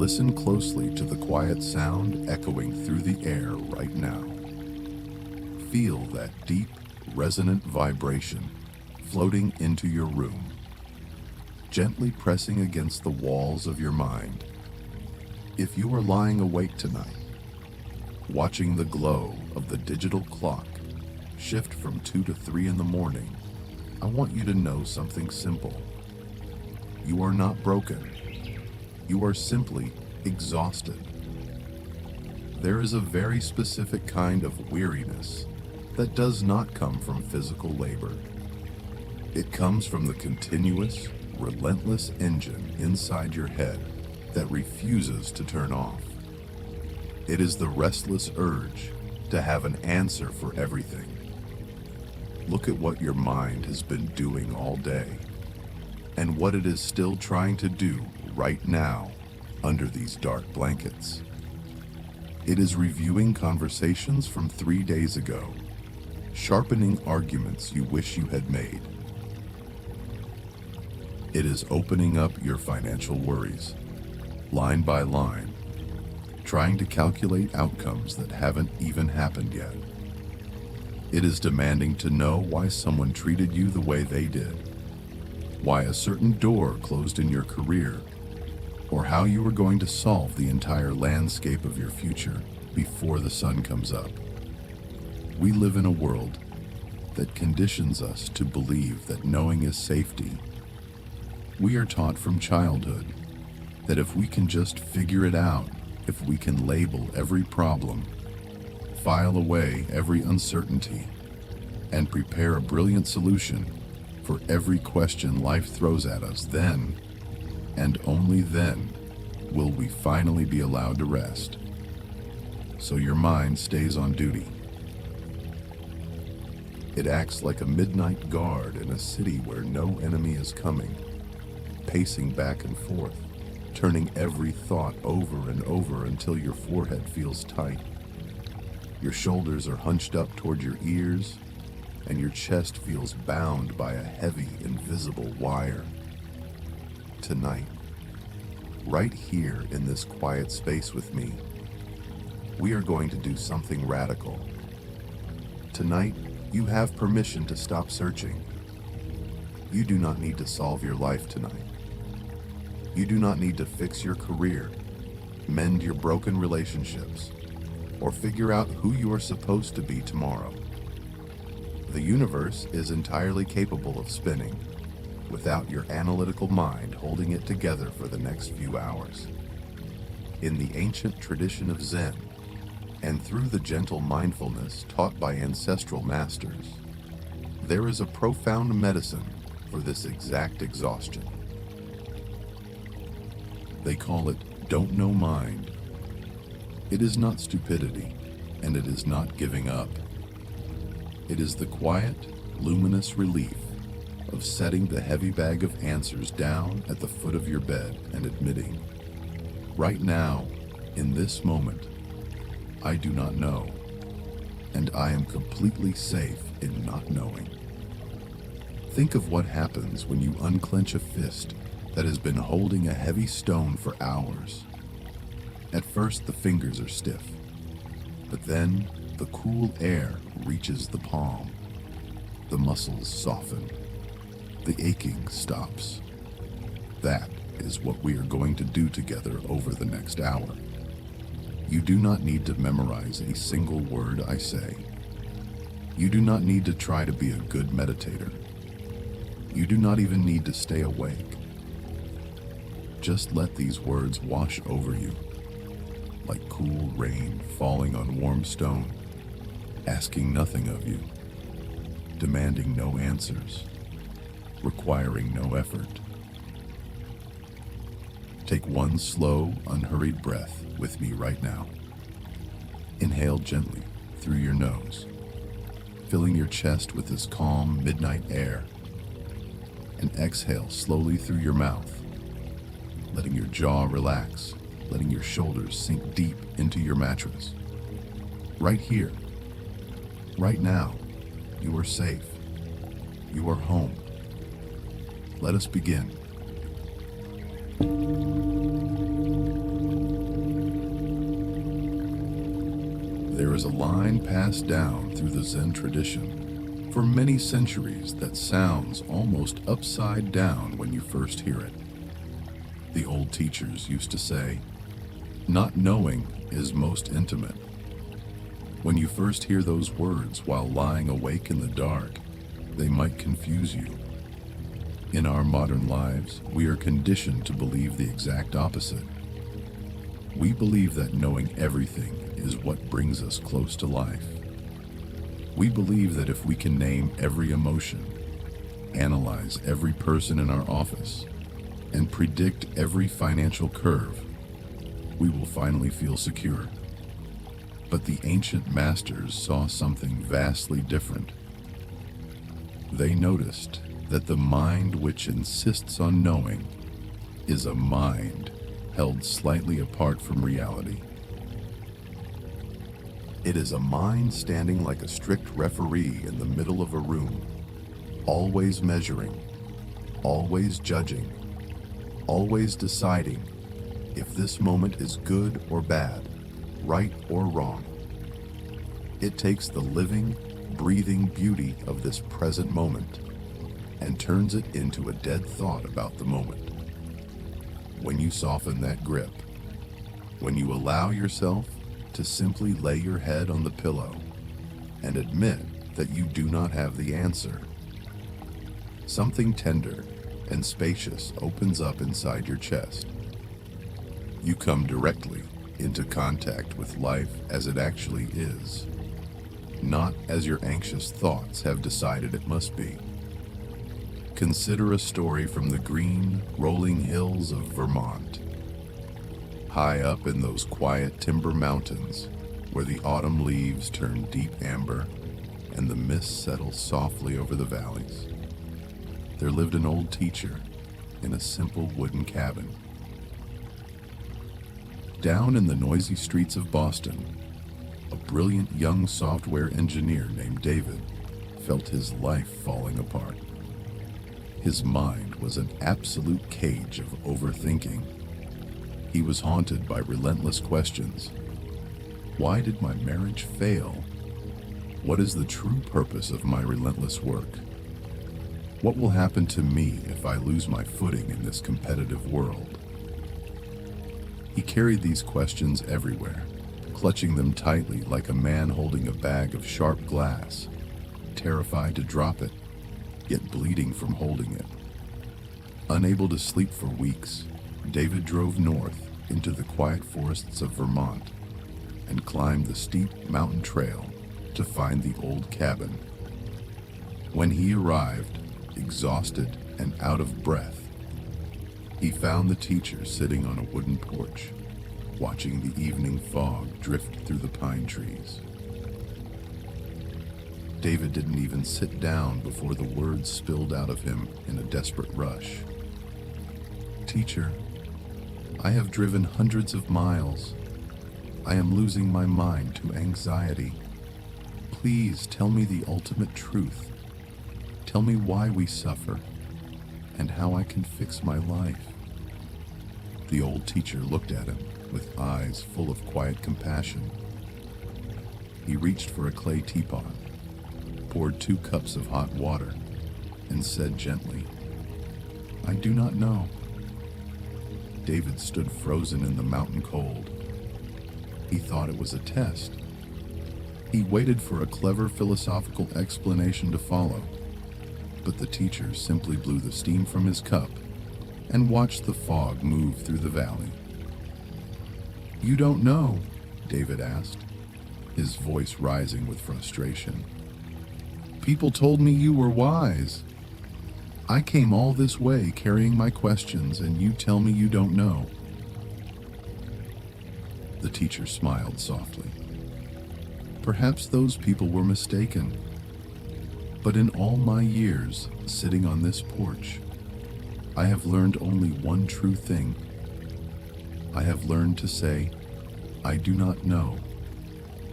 Listen closely to the quiet sound echoing through the air right now. Feel that deep, resonant vibration floating into your room, gently pressing against the walls of your mind. If you are lying awake tonight, watching the glow of the digital clock shift from 2 to 3 in the morning, I want you to know something simple. You are not broken. You are simply exhausted. There is a very specific kind of weariness that does not come from physical labor. It comes from the continuous, relentless engine inside your head that refuses to turn off. It is the restless urge to have an answer for everything. Look at what your mind has been doing all day, and what it is still trying to do right now under these dark blankets. It is reviewing conversations from 3 days ago, sharpening arguments you wish you had made. It is opening up your financial worries, line by line, trying to calculate outcomes that haven't even happened yet. It is demanding to know why someone treated you the way they did, why a certain door closed in your career, or how you are going to solve the entire landscape of your future before the sun comes up. We live in a world that conditions us to believe that knowing is safety. We are taught from childhood that if we can just figure it out, if we can label every problem, file away every uncertainty, and prepare a brilliant solution for every question life throws at us, then, and only then, will we finally be allowed to rest. So your mind stays on duty. It acts like a midnight guard in a city where no enemy is coming, pacing back and forth, turning every thought over and over until your forehead feels tight. Your shoulders are hunched up toward your ears, and your chest feels bound by a heavy, invisible wire. Tonight, right here in this quiet space with me, we are going to do something radical. Tonight, you have permission to stop searching. You do not need to solve your life tonight. You do not need to fix your career, mend your broken relationships, or figure out who you are supposed to be tomorrow. The universe is entirely capable of spinning without your analytical mind holding it together for the next few hours. In the ancient tradition of Zen, and through the gentle mindfulness taught by ancestral masters, there is a profound medicine for this exact exhaustion. They call it don't know mind. It is not stupidity, and it is not giving up. It is the quiet, luminous relief of setting the heavy bag of answers down at the foot of your bed and admitting, right now, in this moment, I do not know, and I am completely safe in not knowing. Think of what happens when you unclench a fist that has been holding a heavy stone for hours. At first, the fingers are stiff, but then the cool air reaches the palm. The muscles soften. The aching stops. That is what we are going to do together over the next hour. You do not need to memorize a single word I say. You do not need to try to be a good meditator. You do not even need to stay awake. Just let these words wash over you, like cool rain falling on warm stone, asking nothing of you, demanding no answers, requiring no effort. Take one slow, unhurried breath with me right now. Inhale gently through your nose, filling your chest with this calm midnight air, and exhale slowly through your mouth, letting your jaw relax, letting your shoulders sink deep into your mattress. Right here, right now, you are safe. You are home. Let us begin. There is a line passed down through the Zen tradition for many centuries that sounds almost upside down when you first hear it. The old teachers used to say, "Not knowing is most intimate." When you first hear those words while lying awake in the dark, they might confuse you. In our modern lives, we are conditioned to believe the exact opposite. We believe that knowing everything is what brings us close to life. We believe that if we can name every emotion, analyze every person in our office, and predict every financial curve, we will finally feel secure. But the ancient masters saw something vastly different. They noticed that the mind which insists on knowing is a mind held slightly apart from reality. It is a mind standing like a strict referee in the middle of a room, always measuring, always judging, always deciding if this moment is good or bad, right or wrong. It takes the living, breathing beauty of this present moment and turns it into a dead thought about the moment. When you soften that grip, when you allow yourself to simply lay your head on the pillow and admit that you do not have the answer, something tender and spacious opens up inside your chest. You come directly into contact with life as it actually is, not as your anxious thoughts have decided it must be. Consider a story from the green, rolling hills of Vermont. High up in those quiet timber mountains, where the autumn leaves turn deep amber and the mist settles softly over the valleys, there lived an old teacher in a simple wooden cabin. Down in the noisy streets of Boston, a brilliant young software engineer named David felt his life falling apart. His mind was an absolute cage of overthinking. He was haunted by relentless questions. Why did my marriage fail? What is the true purpose of my relentless work? What will happen to me if I lose my footing in this competitive world? He carried these questions everywhere, clutching them tightly like a man holding a bag of sharp glass, terrified to drop it, yet bleeding from holding it. Unable to sleep for weeks, David drove north into the quiet forests of Vermont and climbed the steep mountain trail to find the old cabin. When he arrived, exhausted and out of breath, he found the teacher sitting on a wooden porch, watching the evening fog drift through the pine trees. David didn't even sit down before the words spilled out of him in a desperate rush. "Teacher, I have driven hundreds of miles. I am losing my mind to anxiety. Please tell me the ultimate truth. Tell me why we suffer and how I can fix my life." The old teacher looked at him with eyes full of quiet compassion. He reached for a clay teapot, poured 2 cups of hot water, and said gently, "I do not know." David stood frozen in the mountain cold. He thought it was a test. He waited for a clever philosophical explanation to follow, but the teacher simply blew the steam from his cup and watched the fog move through the valley. "You don't know?" David asked, his voice rising with frustration. "People told me you were wise. I came all this way carrying my questions, and you tell me you don't know." The teacher smiled softly. "Perhaps those people were mistaken. But in all my years sitting on this porch, I have learned only one true thing. I have learned to say, 'I do not know,'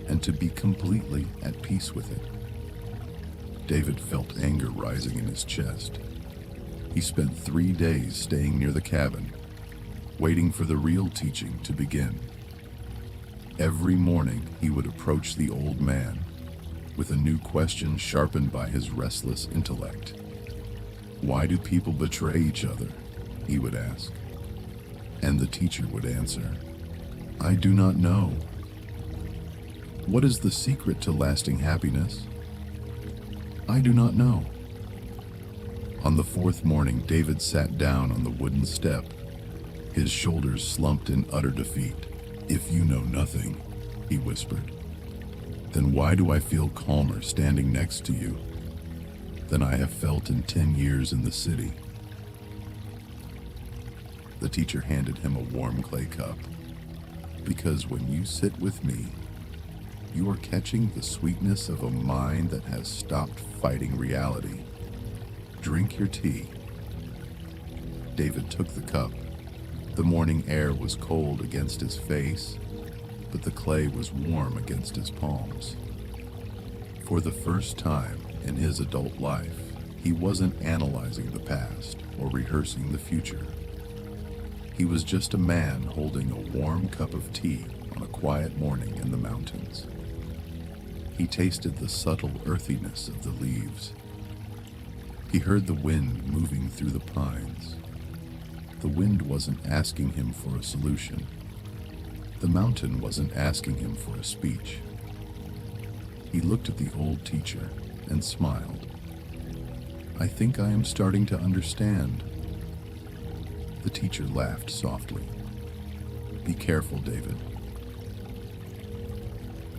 and to be completely at peace with it." David felt anger rising in his chest. He spent 3 days staying near the cabin, waiting for the real teaching to begin. Every morning he would approach the old man with a new question sharpened by his restless intellect. "Why do people betray each other?" he would ask. And the teacher would answer, "I do not know." "What is the secret to lasting happiness?" "I do not know." On the fourth morning, David sat down on the wooden step, his shoulders slumped in utter defeat. "If you know nothing," he whispered, "then why do I feel calmer standing next to you than I have felt in 10 years in the city?" The teacher handed him a warm clay cup. "Because when you sit with me, you are catching the sweetness of a mind that has stopped fighting reality. Drink your tea." David took the cup. The morning air was cold against his face, but the clay was warm against his palms. For the first time in his adult life, he wasn't analyzing the past or rehearsing the future. He was just a man holding a warm cup of tea on a quiet morning in the mountains. He tasted the subtle earthiness of the leaves. He heard the wind moving through the pines. The wind wasn't asking him for a solution. The mountain wasn't asking him for a speech. He looked at the old teacher and smiled. "I think I am starting to understand." The teacher laughed softly. "Be careful, David.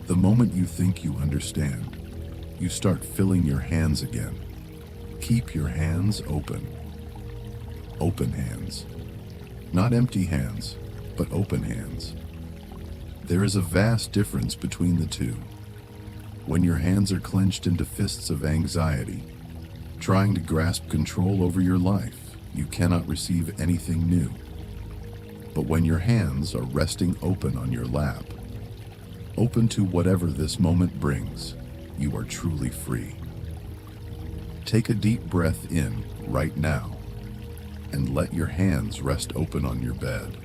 The moment you think you understand, you start filling your hands again. Keep your hands open. Open hands. Not empty hands, but open hands. There is a vast difference between the two. When your hands are clenched into fists of anxiety, trying to grasp control over your life, you cannot receive anything new. But when your hands are resting open on your lap, open to whatever this moment brings, you are truly free. Take a deep breath in right now and let your hands rest open on your bed.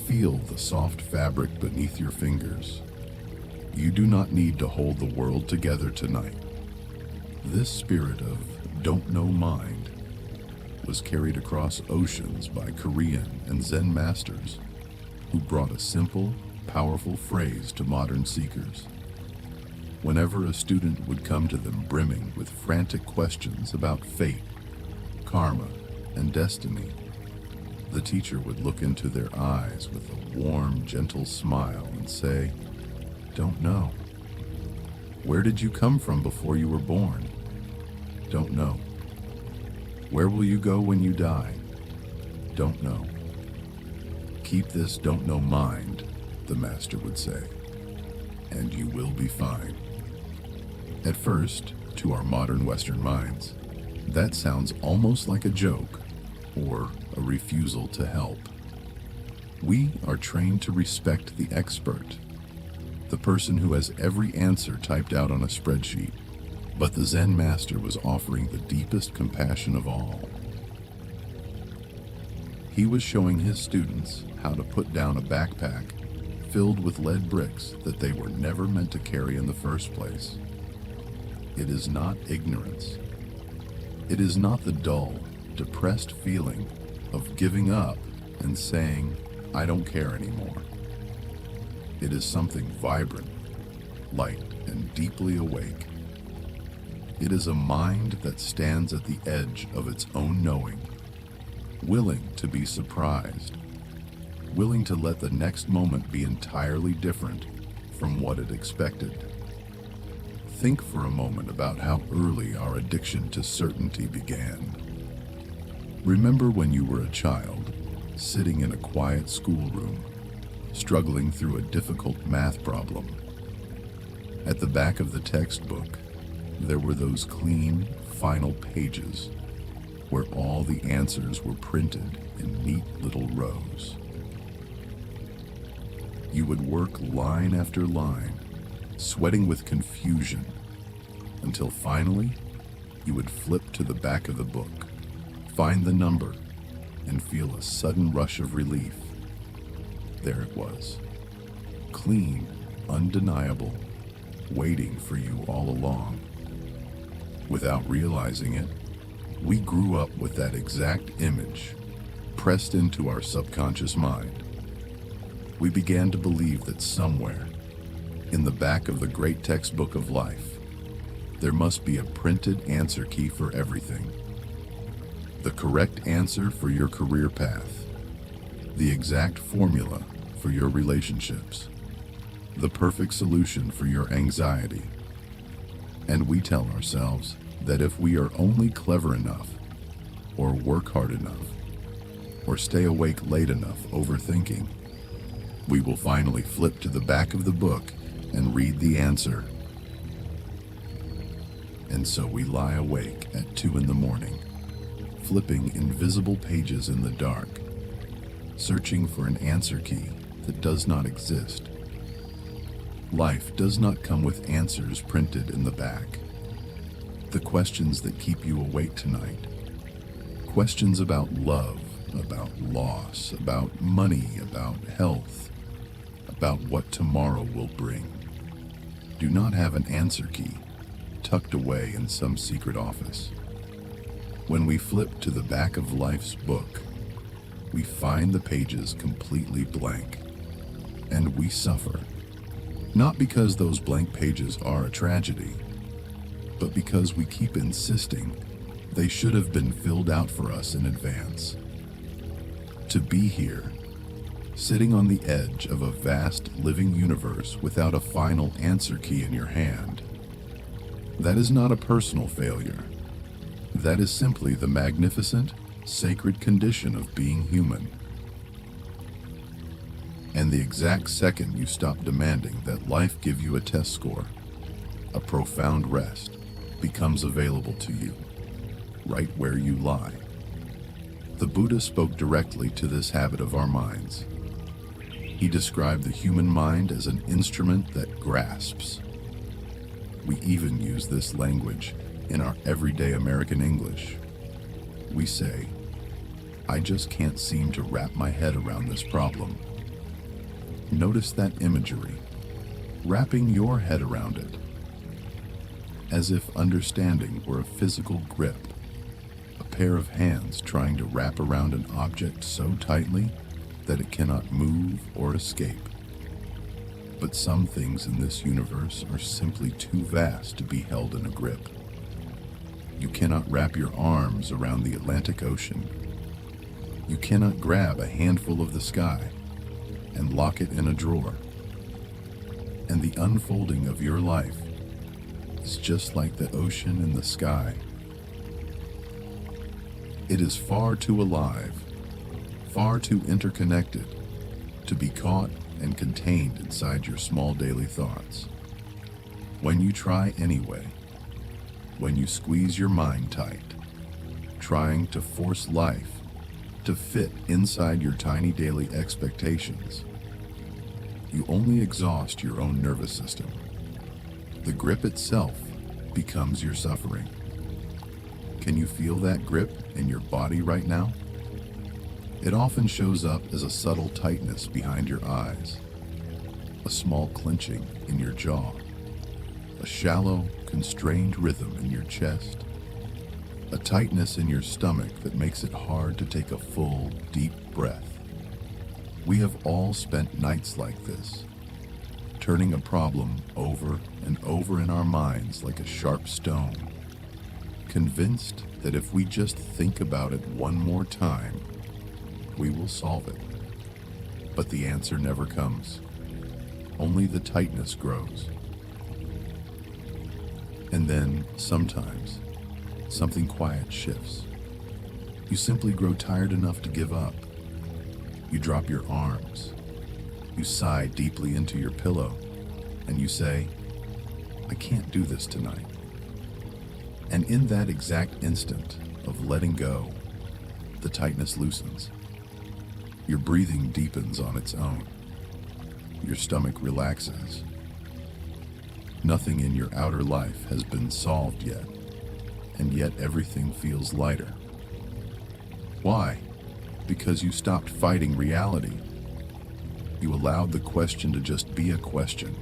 Feel the soft fabric beneath your fingers. You do not need to hold the world together tonight. This spirit of don't know mind was carried across oceans by Korean and Zen masters who brought a simple, powerful phrase to modern seekers. Whenever a student would come to them brimming with frantic questions about fate, karma, and destiny, the teacher would look into their eyes with a warm, gentle smile and say, "Don't know." "Where did you come from before you were born?" "Don't know." "Where will you go when you die?" "Don't know." "Keep this don't know mind," the master would say, "and you will be fine." At first, to our modern Western minds, that sounds almost like a joke or a refusal to help. We are trained to respect the expert, the person who has every answer typed out on a spreadsheet. But the Zen master was offering the deepest compassion of all. He was showing his students how to put down a backpack filled with lead bricks that they were never meant to carry in the first place. It is not ignorance. It is not the dull, depressed feeling of giving up and saying, "I don't care anymore." It is something vibrant, light, and deeply awake. It is a mind that stands at the edge of its own knowing, willing to be surprised, willing to let the next moment be entirely different from what it expected. Think for a moment about how early our addiction to certainty began. Remember when you were a child, sitting in a quiet schoolroom, struggling through a difficult math problem. At the back of the textbook, there were those clean, final pages where all the answers were printed in neat little rows. You would work line after line, sweating with confusion, until finally you would flip to the back of the book, find the number, and feel a sudden rush of relief. There it was. clean, undeniable, waiting for you all along. Without realizing it, we grew up with that exact image pressed into our subconscious mind. We began to believe that somewhere, in the back of the great textbook of life, there must be a printed answer key for everything. The correct answer for your career path, the exact formula for your relationships, the perfect solution for your anxiety. And we tell ourselves that if we are only clever enough, or work hard enough, or stay awake late enough overthinking, we will finally flip to the back of the book and read the answer. And so we lie awake at 2 a.m, flipping invisible pages in the dark, searching for an answer key that does not exist. Life does not come with answers printed in the back. The questions that keep you awake tonight, questions about love, about loss, about money, about health, about what tomorrow will bring, do not have an answer key tucked away in some secret office. When we flip to the back of life's book, we find the pages completely blank, and we suffer. Not because those blank pages are a tragedy, but because we keep insisting they should have been filled out for us in advance. To be here, sitting on the edge of a vast living universe without a final answer key in your hand, that is not a personal failure. That is simply the magnificent, sacred condition of being human. And the exact second you stop demanding that life give you a test score, a profound rest becomes available to you, right where you lie. The Buddha spoke directly to this habit of our minds. He described the human mind as an instrument that grasps. We even use this language in our everyday American English. We say, "I just can't seem to wrap my head around this problem." Notice that imagery, wrapping your head around it, as if understanding were a physical grip, a pair of hands trying to wrap around an object so tightly that it cannot move or escape. But some things in this universe are simply too vast to be held in a grip. You cannot wrap your arms around the Atlantic Ocean. You cannot grab a handful of the sky and lock it in a drawer. And the unfolding of your life is just like the ocean and the sky. It is far too alive, far too interconnected to be caught and contained inside your small daily thoughts. When you try anyway, when you squeeze your mind tight, trying to force life to fit inside your tiny daily expectations, you only exhaust your own nervous system. The grip itself becomes your suffering. Can you feel that grip in your body right now? It often shows up as a subtle tightness behind your eyes, a small clenching in your jaw, a shallow, constrained rhythm in your chest, a tightness in your stomach that makes it hard to take a full, deep breath. We have all spent nights like this, turning a problem over and over in our minds like a sharp stone, convinced that if we just think about it one more time, we will solve it. But the answer never comes. Only the tightness grows. And then, sometimes, something quiet shifts. You simply grow tired enough to give up. You drop your arms. You sigh deeply into your pillow, and you say, "I can't do this tonight." And in that exact instant of letting go, the tightness loosens. Your breathing deepens on its own. Your stomach relaxes. Nothing in your outer life has been solved yet, and yet everything feels lighter. Why? Because you stopped fighting reality. You allowed the question to just be a question.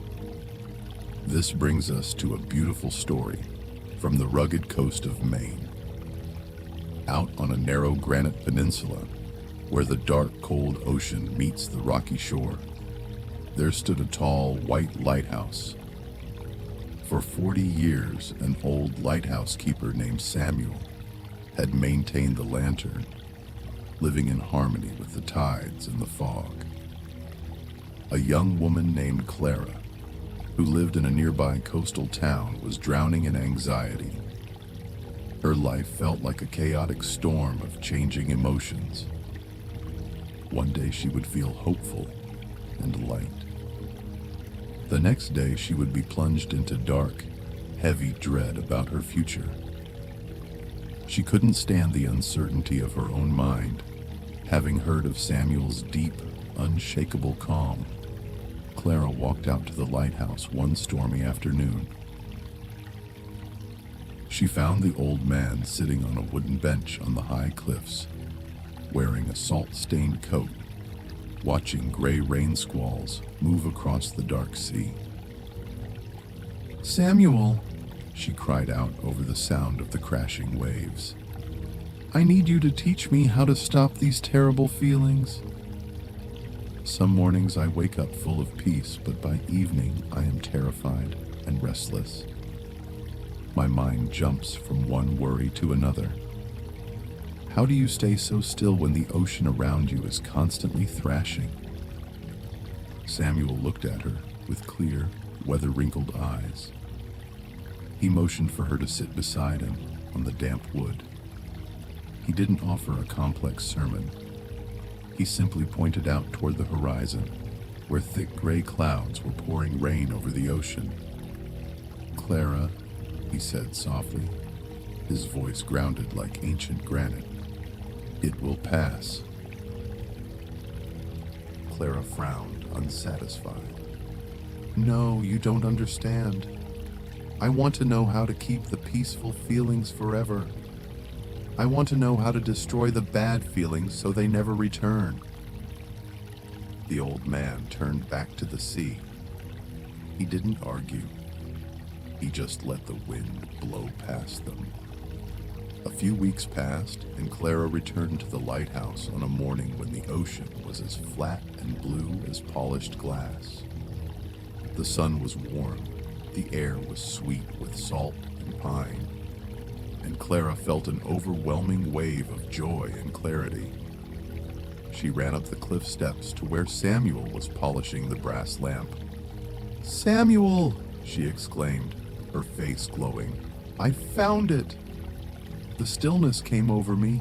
This brings us to a beautiful story from the rugged coast of Maine. Out on a narrow granite peninsula, where the dark, cold ocean meets the rocky shore, there stood a tall, white lighthouse. For 40 years, an old lighthouse keeper named Samuel had maintained the lantern, living in harmony with the tides and the fog. A young woman named Clara, who lived in a nearby coastal town, was drowning in anxiety. Her life felt like a chaotic storm of changing emotions. One day she would feel hopeful and light. The next day she would be plunged into dark, heavy dread about her future. She couldn't stand the uncertainty of her own mind, having heard of Samuel's deep, unshakable calm. Clara walked out to the lighthouse one stormy afternoon. She found the old man sitting on a wooden bench on the high cliffs, wearing a salt-stained coat, watching gray rain squalls move across the dark sea. "Samuel," she cried out over the sound of the crashing waves, "I need you to teach me how to stop these terrible feelings. Some mornings I wake up full of peace, but by evening I am terrified and restless. My mind jumps from one worry to another. How do you stay so still when the ocean around you is constantly thrashing?" Samuel looked at her with clear, weather-wrinkled eyes. He motioned for her to sit beside him on the damp wood. He didn't offer a complex sermon. He simply pointed out toward the horizon, where thick gray clouds were pouring rain over the ocean. "Clara," he said softly, his voice grounded like ancient granite, "it will pass." Clara frowned, unsatisfied. "No, you don't understand. I want to know how to keep the peaceful feelings forever. I want to know how to destroy the bad feelings so they never return." The old man turned back to the sea. He didn't argue. He just let the wind blow past them. A few weeks passed, and Clara returned to the lighthouse on a morning when the ocean was as flat and blue as polished glass. The sun was warm, the air was sweet with salt and pine, and Clara felt an overwhelming wave of joy and clarity. She ran up the cliff steps to where Samuel was polishing the brass lamp. "Samuel!" she exclaimed, her face glowing. "I found it!" The stillness came over me.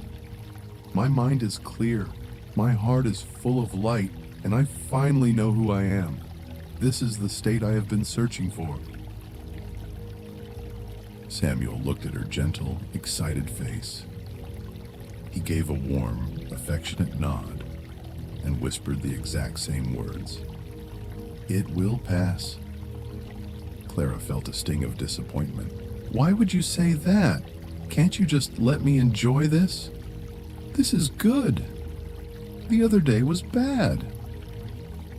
My mind is clear, my heart is full of light, and I finally know who I am. This is the state I have been searching for. Samuel looked at her gentle, excited face. He gave a warm, affectionate nod and whispered the exact same words. "It will pass." Clara felt a sting of disappointment. "Why would you say that? Can't you just let me enjoy this? This is good. The other day was bad."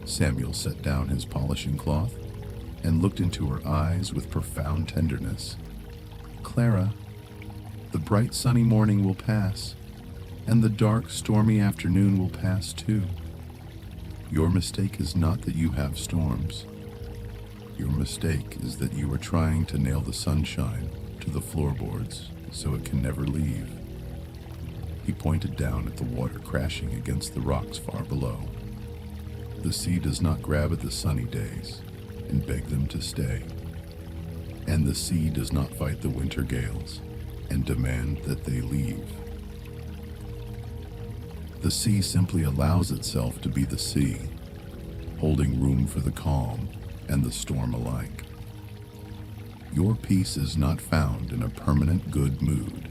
Samuel set down his polishing cloth and looked into her eyes with profound tenderness. "Clara, the bright sunny morning will pass, and the dark stormy afternoon will pass too. Your mistake is not that you have storms. Your mistake is that you are trying to nail the sunshine to the floorboards so it can never leave." He pointed down at the water crashing against the rocks far below. The sea does not grab at the sunny days and beg them to stay. And the sea does not fight the winter gales and demand that they leave. The sea simply allows itself to be the sea, holding room for the calm and the storm alike. Your peace is not found in a permanent good mood.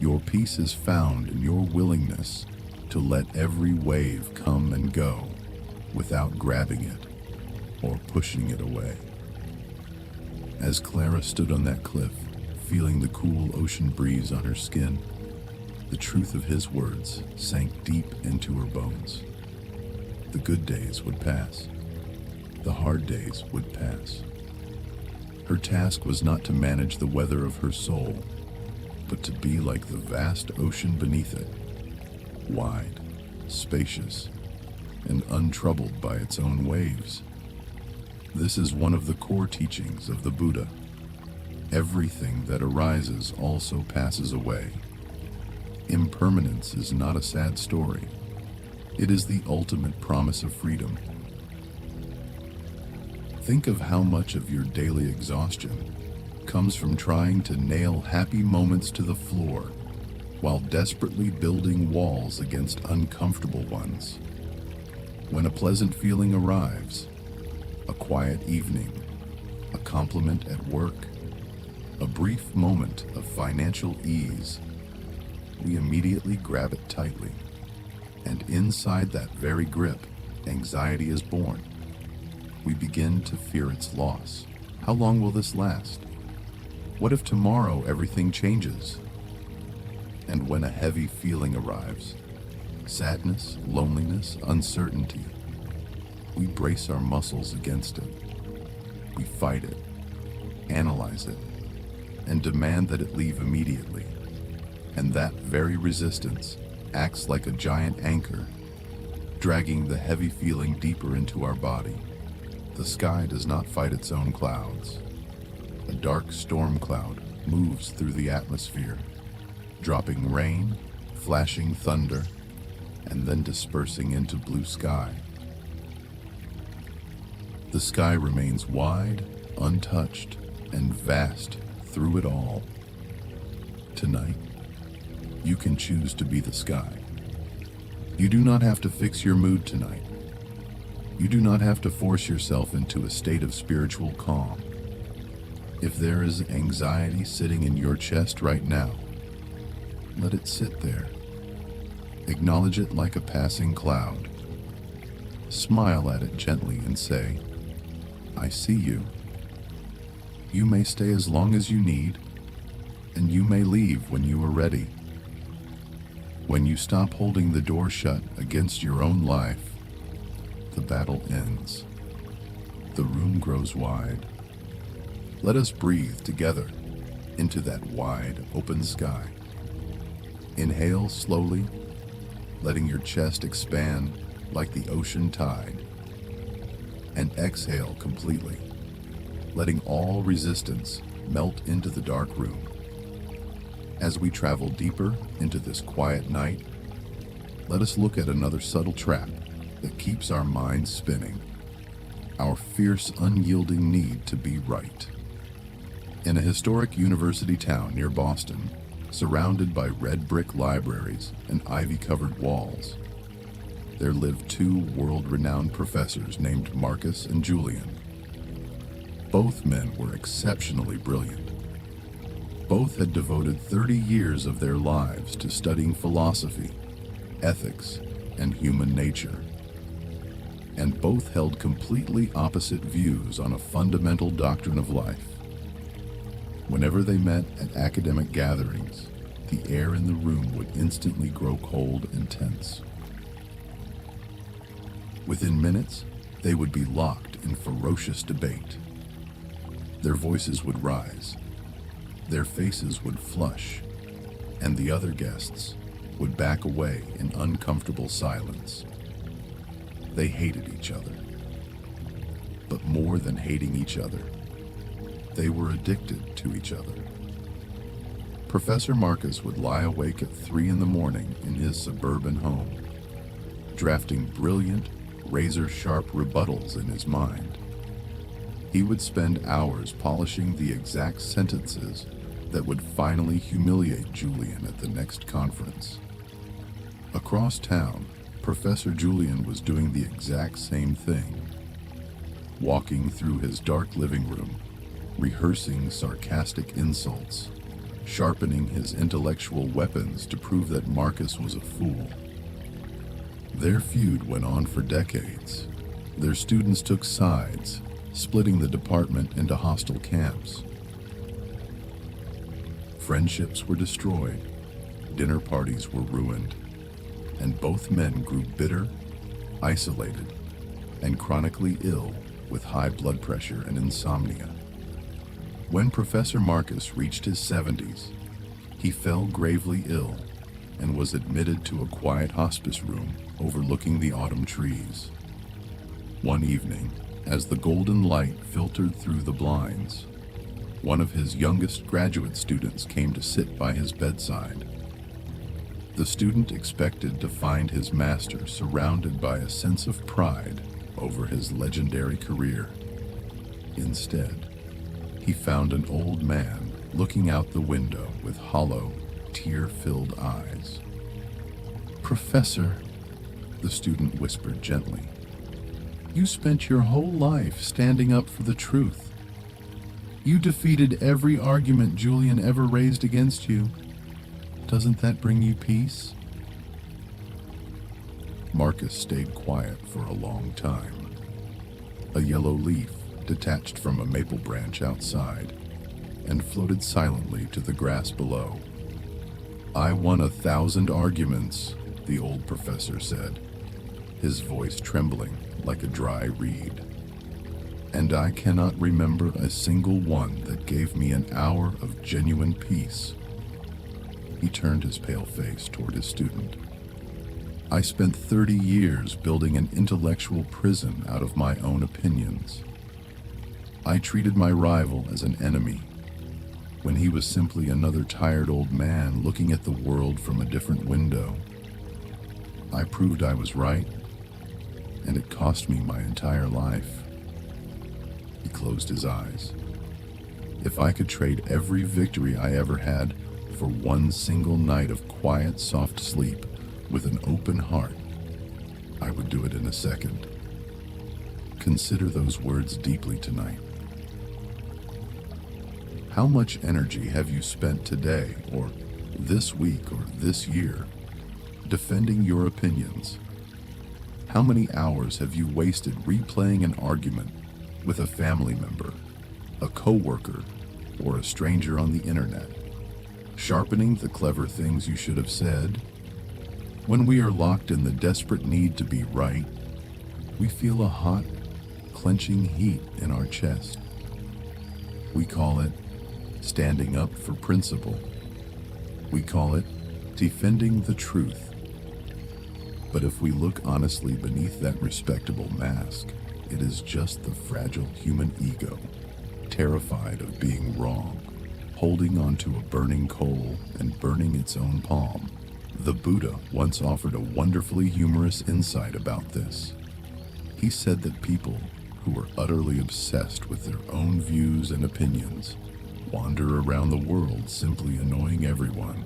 Your peace is found in your willingness to let every wave come and go without grabbing it or pushing it away. As Clara stood on that cliff, feeling the cool ocean breeze on her skin, the truth of his words sank deep into her bones. The good days would pass. The hard days would pass. Her task was not to manage the weather of her soul, but to be like the vast ocean beneath it, wide, spacious, and untroubled by its own waves. This is one of the core teachings of the Buddha. Everything that arises also passes away. Impermanence is not a sad story. It is the ultimate promise of freedom. Think of how much of your daily exhaustion comes from trying to nail happy moments to the floor while desperately building walls against uncomfortable ones. When a pleasant feeling arrives, a quiet evening, a compliment at work, a brief moment of financial ease, we immediately grab it tightly. And inside that very grip, anxiety is born. We begin to fear its loss. How long will this last? What if tomorrow everything changes? And when a heavy feeling arrives, sadness, loneliness, uncertainty, we brace our muscles against it. We fight it, analyze it, and demand that it leave immediately. And that very resistance acts like a giant anchor, dragging the heavy feeling deeper into our body. The sky does not fight its own clouds. A dark storm cloud moves through the atmosphere, dropping rain, flashing thunder, and then dispersing into blue sky. The sky remains wide, untouched, and vast through it all. Tonight, you can choose to be the sky. You do not have to fix your mood tonight. You do not have to force yourself into a state of spiritual calm. If there is anxiety sitting in your chest right now, let it sit there. Acknowledge it like a passing cloud. Smile at it gently and say, "I see you." You may stay as long as you need, and you may leave when you are ready. When you stop holding the door shut against your own life, the battle ends. The room grows wide. Let us breathe together into that wide, open sky. Inhale slowly, letting your chest expand like the ocean tide. And exhale completely, letting all resistance melt into the dark room. As we travel deeper into this quiet night, let us look at another subtle trap that keeps our minds spinning. Our fierce, unyielding need to be right. In a historic university town near Boston, surrounded by red brick libraries and ivy-covered walls, there lived two world-renowned professors named Marcus and Julian. Both men were exceptionally brilliant. Both had devoted 30 years of their lives to studying philosophy, ethics, and human nature. And both held completely opposite views on a fundamental doctrine of life. Whenever they met at academic gatherings, the air in the room would instantly grow cold and tense. Within minutes, they would be locked in ferocious debate. Their voices would rise, their faces would flush, and the other guests would back away in uncomfortable silence. They hated each other. But more than hating each other, they were addicted to each other. Professor Marcus would lie awake at 3 in the morning in his suburban home, drafting brilliant, razor-sharp rebuttals in his mind. He would spend hours polishing the exact sentences that would finally humiliate Julian at the next conference. Across town, Professor Julian was doing the exact same thing, walking through his dark living room, rehearsing sarcastic insults, sharpening his intellectual weapons to prove that Marcus was a fool. Their feud went on for decades. Their students took sides, splitting the department into hostile camps. Friendships were destroyed, dinner parties were ruined, and both men grew bitter, isolated, and chronically ill with high blood pressure and insomnia. When Professor Marcus reached his 70s, he fell gravely ill and was admitted to a quiet hospice room overlooking the autumn trees. One evening, as the golden light filtered through the blinds, one of his youngest graduate students came to sit by his bedside. The student expected to find his master surrounded by a sense of pride over his legendary career. Instead, he found an old man looking out the window with hollow, tear-filled eyes. "Professor," the student whispered gently, "you spent your whole life standing up for the truth. You defeated every argument Julian ever raised against you. Doesn't that bring you peace?" Marcus stayed quiet for a long time. A yellow leaf detached from a maple branch outside and floated silently to the grass below. "I won 1,000 arguments," the old professor said, his voice trembling like a dry reed. "And I cannot remember a single one that gave me an hour of genuine peace." He turned his pale face toward his student. "I spent 30 years building an intellectual prison out of my own opinions. I treated my rival as an enemy, when he was simply another tired old man looking at the world from a different window. I proved I was right, and it cost me my entire life." He closed his eyes. "If I could trade every victory I ever had for one single night of quiet, soft sleep with an open heart, I would do it in a second." Consider those words deeply tonight. How much energy have you spent today, or this week, or this year, defending your opinions? How many hours have you wasted replaying an argument with a family member, a coworker, or a stranger on the internet, sharpening the clever things you should have said? When we are locked in the desperate need to be right, we feel a hot, clenching heat in our chest. We call it standing up for principle. We call it defending the truth. But if we look honestly beneath that respectable mask, it is just the fragile human ego, terrified of being wrong, holding onto a burning coal and burning its own palm. The Buddha once offered a wonderfully humorous insight about this. He said that people who are utterly obsessed with their own views and opinions wander around the world simply annoying everyone.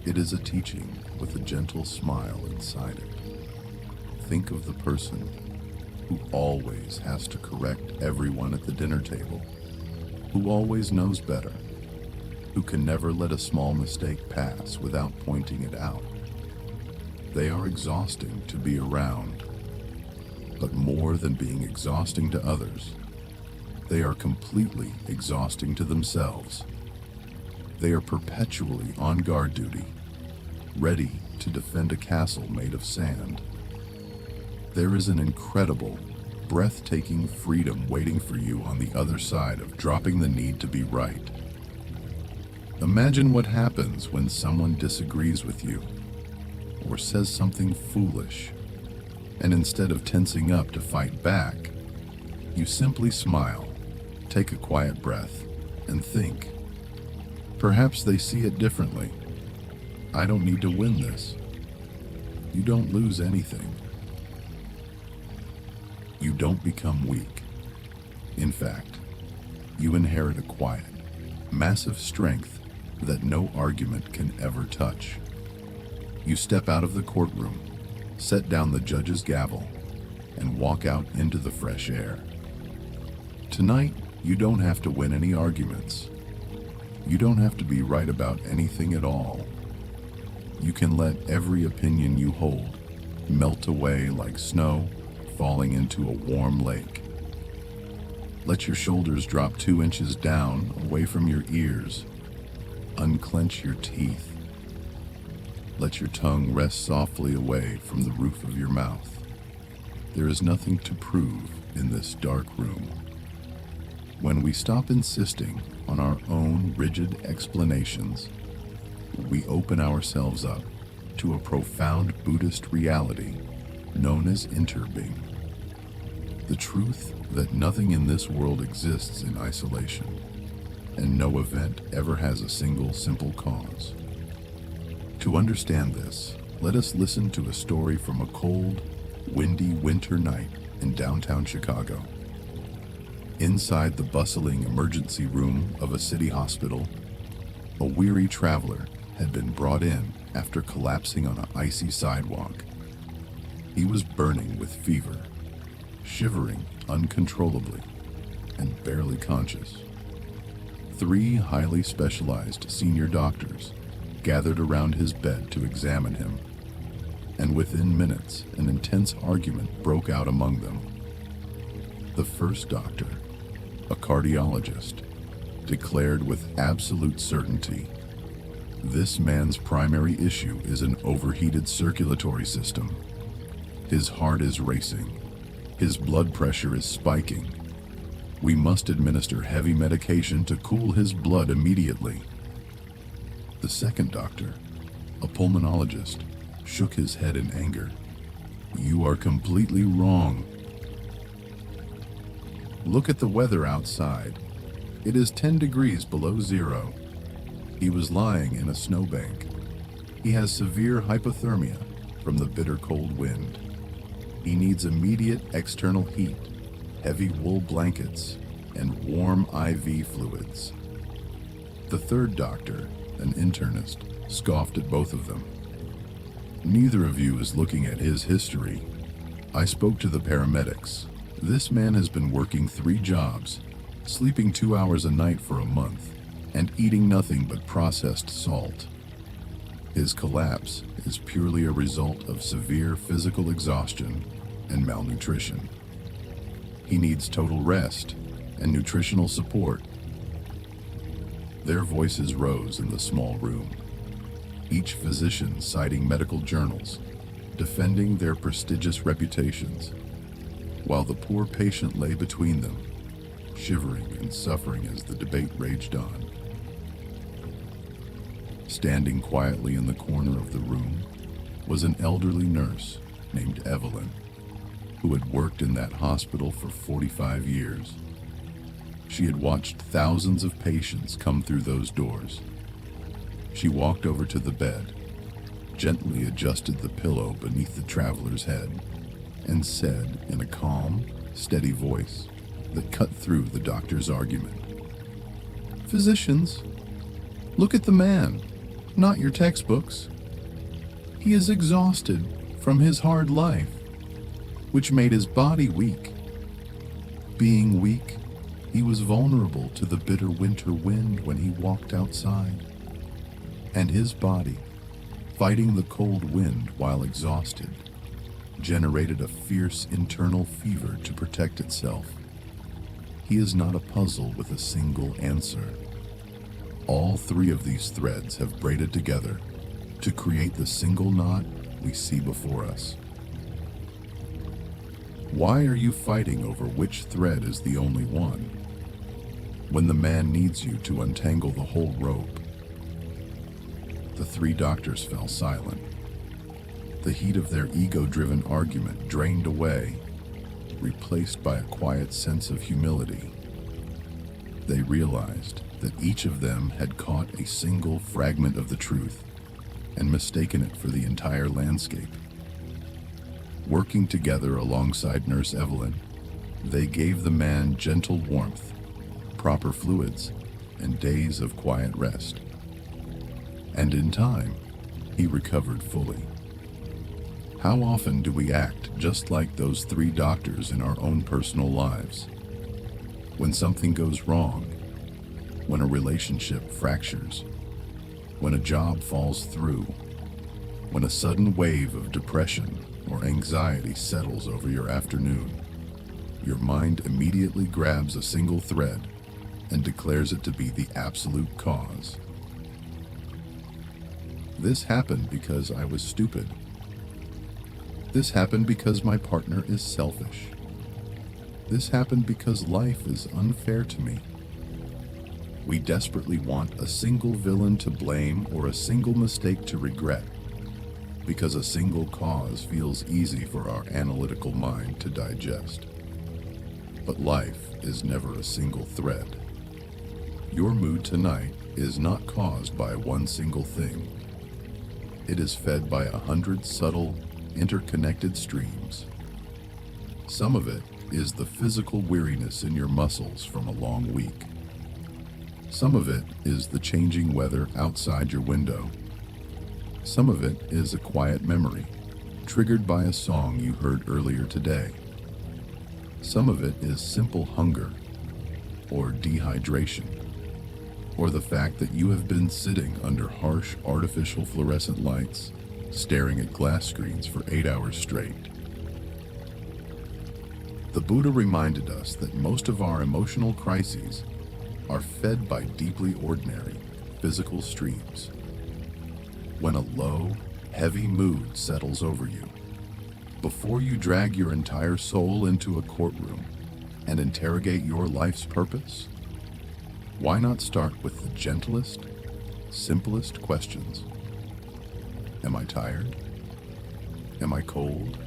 It is a teaching with a gentle smile inside it. Think of the person who always has to correct everyone at the dinner table, who always knows better, who can never let a small mistake pass without pointing it out. They are exhausting to be around, but more than being exhausting to others, they are completely exhausting to themselves. They are perpetually on guard duty, ready to defend a castle made of sand. There is an incredible, breathtaking freedom waiting for you on the other side of dropping the need to be right. Imagine what happens when someone disagrees with you or says something foolish, and instead of tensing up to fight back, you simply smile, take a quiet breath, and think, perhaps they see it differently. I don't need to win this. You don't lose anything. You don't become weak. In fact, you inherit a quiet, massive strength that no argument can ever touch. You step out of the courtroom, set down the judge's gavel, and walk out into the fresh air. Tonight, you don't have to win any arguments. You don't have to be right about anything at all. You can let every opinion you hold melt away like snow falling into a warm lake. Let your shoulders drop 2 inches down, away from your ears. Unclench your teeth. Let your tongue rest softly away from the roof of your mouth. There is nothing to prove in this dark room. When we stop insisting on our own rigid explanations, we open ourselves up to a profound Buddhist reality known as interbeing. The truth that nothing in this world exists in isolation, and no event ever has a single simple cause. To understand this, let us listen to a story from a cold, windy winter night in downtown Chicago. Inside the bustling emergency room of a city hospital, a weary traveler had been brought in after collapsing on an icy sidewalk. He was burning with fever, shivering uncontrollably, and barely conscious. 3 highly specialized senior doctors gathered around his bed to examine him, and within minutes an intense argument broke out among them. The first doctor, a cardiologist, declared with absolute certainty, "This man's primary issue is an overheated circulatory system. His heart is racing. His blood pressure is spiking. We must administer heavy medication to cool his blood immediately." The second doctor, a pulmonologist, shook his head in anger. "You are completely wrong. Look at the weather outside. It is 10 degrees below zero. He was lying in a snowbank. He has severe hypothermia from the bitter cold wind. He needs immediate external heat, heavy wool blankets, and warm IV fluids." The third doctor, an internist, scoffed at both of them. "Neither of you is looking at his history. I spoke to the paramedics. This man has been working 3 jobs, sleeping 2 hours a night for a month, and eating nothing but processed salt. His collapse is purely a result of severe physical exhaustion and malnutrition. He needs total rest and nutritional support." Their voices rose in the small room, each physician citing medical journals, defending their prestigious reputations, while the poor patient lay between them, shivering and suffering as the debate raged on. Standing quietly in the corner of the room was an elderly nurse named Evelyn, who had worked in that hospital for 45 years. She had watched thousands of patients come through those doors. She walked over to the bed, gently adjusted the pillow beneath the traveler's head, and said in a calm, steady voice that cut through the doctor's argument, "Physicians, look at the man, not your textbooks. He is exhausted from his hard life, which made his body weak. Being weak, he was vulnerable to the bitter winter wind when he walked outside. And his body, fighting the cold wind while exhausted, generated a fierce internal fever to protect itself. He is not a puzzle with a single answer. All 3 of these threads have braided together to create the single knot we see before us. Why are you fighting over which thread is the only one, when the man needs you to untangle the whole rope?" The 3 doctors fell silent. The heat of their ego-driven argument drained away, replaced by a quiet sense of humility. They realized that each of them had caught a single fragment of the truth and mistaken it for the entire landscape. Working together alongside Nurse Evelyn, they gave the man gentle warmth, proper fluids, and days of quiet rest. And in time, he recovered fully. How often do we act just like those 3 doctors in our own personal lives? When something goes wrong, when a relationship fractures, when a job falls through, when a sudden wave of depression or anxiety settles over your afternoon, your mind immediately grabs a single thread and declares it to be the absolute cause. This happened because I was stupid. This happened because my partner is selfish. This happened because life is unfair to me. We desperately want a single villain to blame or a single mistake to regret, because a single cause feels easy for our analytical mind to digest. But life is never a single thread. Your mood tonight is not caused by one single thing. It is fed by 100 subtle, interconnected streams. Some of it is the physical weariness in your muscles from a long week. Some of it is the changing weather outside your window. Some of it is a quiet memory, triggered by a song you heard earlier today. Some of it is simple hunger, or dehydration, or the fact that you have been sitting under harsh artificial fluorescent lights, staring at glass screens for 8 hours straight. The Buddha reminded us that most of our emotional crises are fed by deeply ordinary physical streams. When a low, heavy mood settles over you, before you drag your entire soul into a courtroom and interrogate your life's purpose, why not start with the gentlest, simplest questions? Am I tired? Am I cold?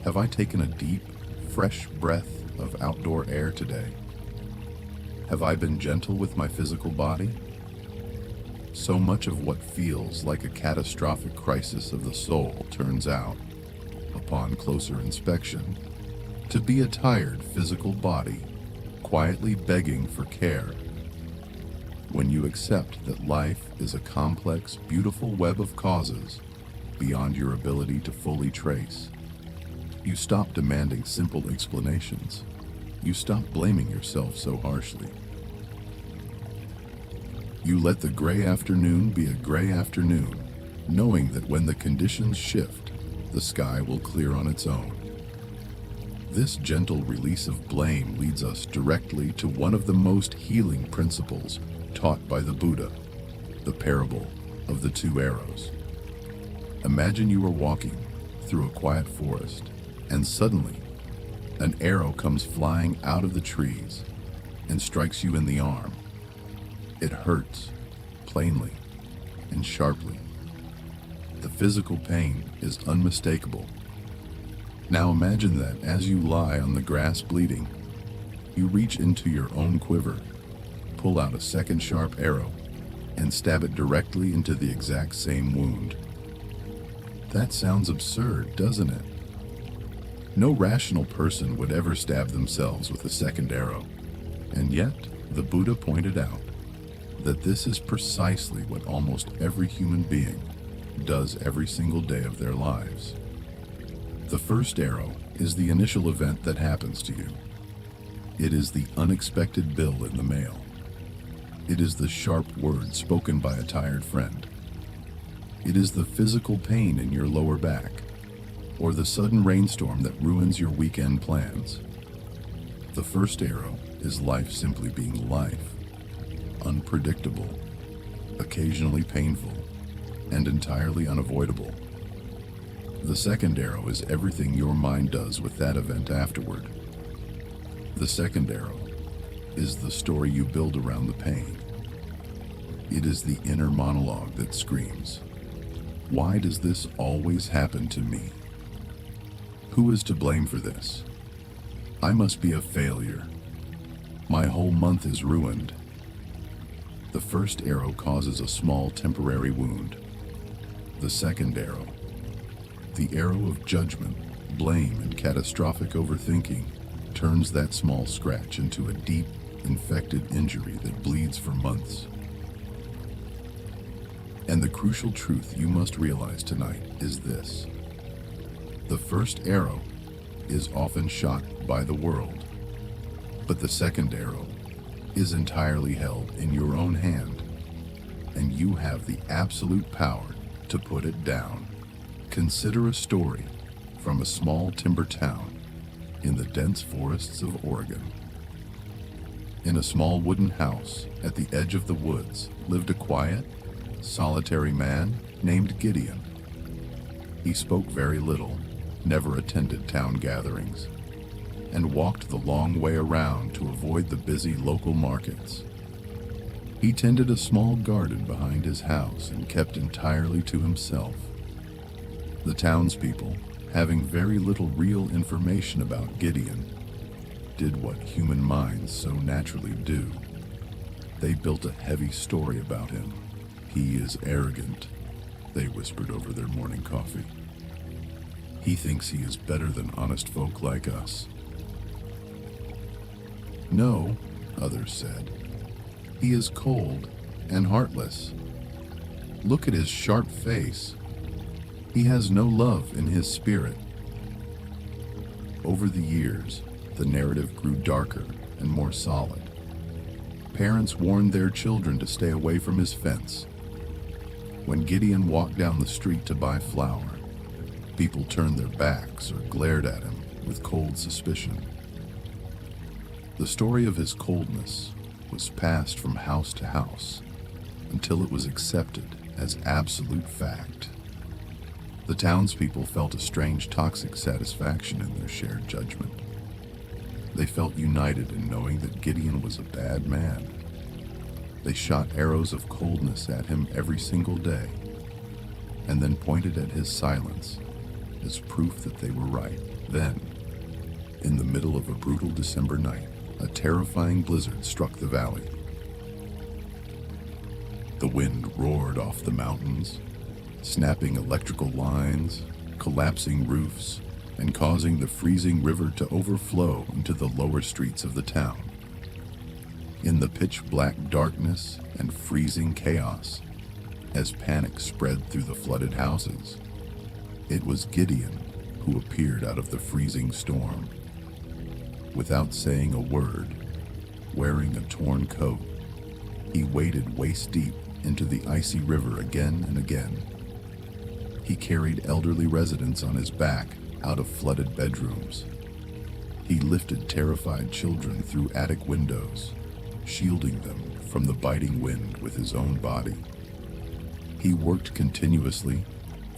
Have I taken a deep, fresh breath of outdoor air today? Have I been gentle with my physical body? So much of what feels like a catastrophic crisis of the soul turns out, upon closer inspection, to be a tired physical body quietly begging for care. When you accept that life is a complex, beautiful web of causes beyond your ability to fully trace, you stop demanding simple explanations. You stop blaming yourself so harshly. You let the gray afternoon be a gray afternoon, knowing that when the conditions shift, the sky will clear on its own. This gentle release of blame leads us directly to one of the most healing principles taught by the Buddha, the parable of the two arrows. Imagine you are walking through a quiet forest, and suddenly, an arrow comes flying out of the trees and strikes you in the arm. It hurts, plainly and sharply. The physical pain is unmistakable. Now imagine that as you lie on the grass bleeding, you reach into your own quiver, pull out a second sharp arrow, and stab it directly into the exact same wound. That sounds absurd, doesn't it? No rational person would ever stab themselves with a second arrow, and yet the Buddha pointed out that this is precisely what almost every human being does every single day of their lives. The first arrow is the initial event that happens to you. It is the unexpected bill in the mail. It is the sharp word spoken by a tired friend. It is the physical pain in your lower back, or the sudden rainstorm that ruins your weekend plans. The first arrow is life simply being life, unpredictable, occasionally painful, and entirely unavoidable. The second arrow is everything your mind does with that event afterward. The second arrow is the story you build around the pain. It is the inner monologue that screams, "Why does this always happen to me? Who is to blame for this? I must be a failure. My whole month is ruined." The first arrow causes a small temporary wound. The second arrow, the arrow of judgment, blame, and catastrophic overthinking, turns that small scratch into a deep, infected injury that bleeds for months. And the crucial truth you must realize tonight is this: the first arrow is often shot by the world, but the second arrow is entirely held in your own hand, and you have the absolute power to put it down. Consider a story from a small timber town in the dense forests of Oregon. In a small wooden house at the edge of the woods lived a quiet, solitary man named Gideon. He spoke very little, never attended town gatherings, and walked the long way around to avoid the busy local markets. He tended a small garden behind his house and kept entirely to himself. The townspeople, having very little real information about Gideon, did what human minds so naturally do. They built a heavy story about him. He is arrogant, they whispered over their morning coffee. He thinks he is better than honest folk like us. No, others said. He is cold and heartless. Look at his sharp face. He has no love in his spirit. Over the years, the narrative grew darker and more solid. Parents warned their children to stay away from his fence. When Gideon walked down the street to buy flour, people turned their backs or glared at him with cold suspicion. The story of his coldness was passed from house to house until it was accepted as absolute fact. The townspeople felt a strange toxic satisfaction in their shared judgment. They felt united in knowing that Gideon was a bad man. They shot arrows of coldness at him every single day, and then pointed at his silence as proof that they were right. Then, in the middle of a brutal December night, a terrifying blizzard struck the valley. The wind roared off the mountains, snapping electrical lines, collapsing roofs, and causing the freezing river to overflow into the lower streets of the town. In the pitch-black darkness and freezing chaos, as panic spread through the flooded houses, it was Gideon who appeared out of the freezing storm. Without saying a word, wearing a torn coat, he waded waist-deep into the icy river again and again. He carried elderly residents on his back out of flooded bedrooms. He lifted terrified children through attic windows, shielding them from the biting wind with his own body. He worked continuously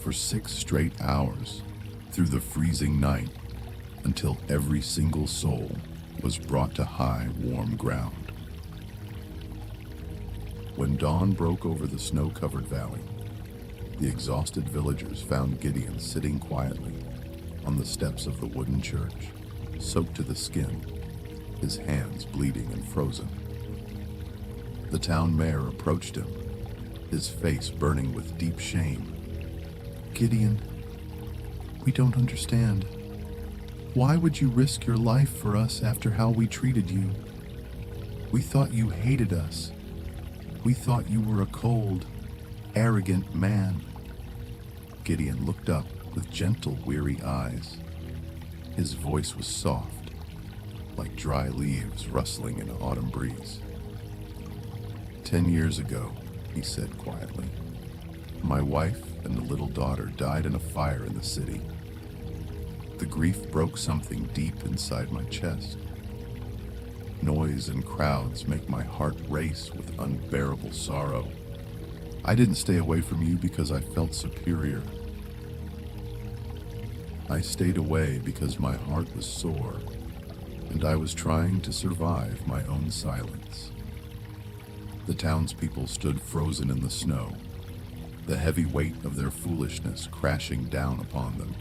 for 6 straight hours through the freezing night until every single soul was brought to high, warm ground. When dawn broke over the snow-covered valley, the exhausted villagers found Gideon sitting quietly on the steps of the wooden church, soaked to the skin, his hands bleeding and frozen. The town mayor approached him, his face burning with deep shame. "Gideon, we don't understand. Why would you risk your life for us after how we treated you? We thought you hated us. We thought you were a cold, arrogant man." Gideon looked up with gentle, weary eyes. His voice was soft, like dry leaves rustling in an autumn breeze. 10 years ago, he said quietly, my wife and the little daughter died in a fire in the city. The grief broke something deep inside my chest. Noise and crowds make my heart race with unbearable sorrow. I didn't stay away from you because I felt superior. I stayed away because my heart was sore, and I was trying to survive my own silence. The townspeople stood frozen in the snow, the heavy weight of their foolishness crashing down upon them.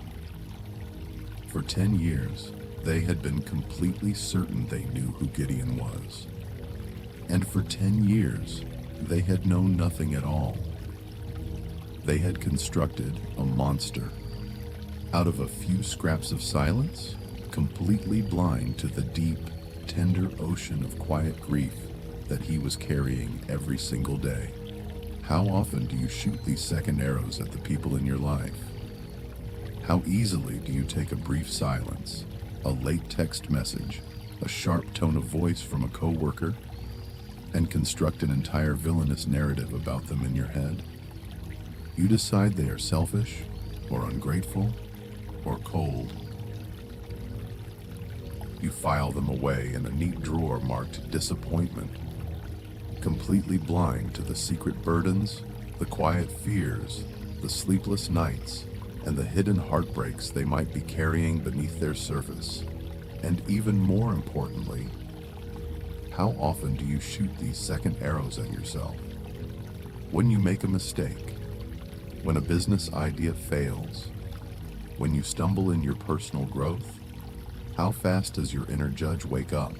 For 10 years, they had been completely certain they knew who Gideon was. And for 10 years, they had known nothing at all. They had constructed a monster out of a few scraps of silence, completely blind to the deep, tender ocean of quiet grief that he was carrying every single day. How often do you shoot these second arrows at the people in your life? How easily do you take a brief silence, a late text message, a sharp tone of voice from a coworker, and construct an entire villainous narrative about them in your head? You decide they are selfish, or ungrateful, or cold. You file them away in a neat drawer marked disappointment, completely blind to the secret burdens The quiet fears, the sleepless nights, and the hidden heartbreaks they might be carrying beneath their surface. And even more importantly, how often do you shoot these second arrows at yourself? When you make a mistake, when a business idea fails, when you stumble in your personal growth, how fast does your inner judge wake up?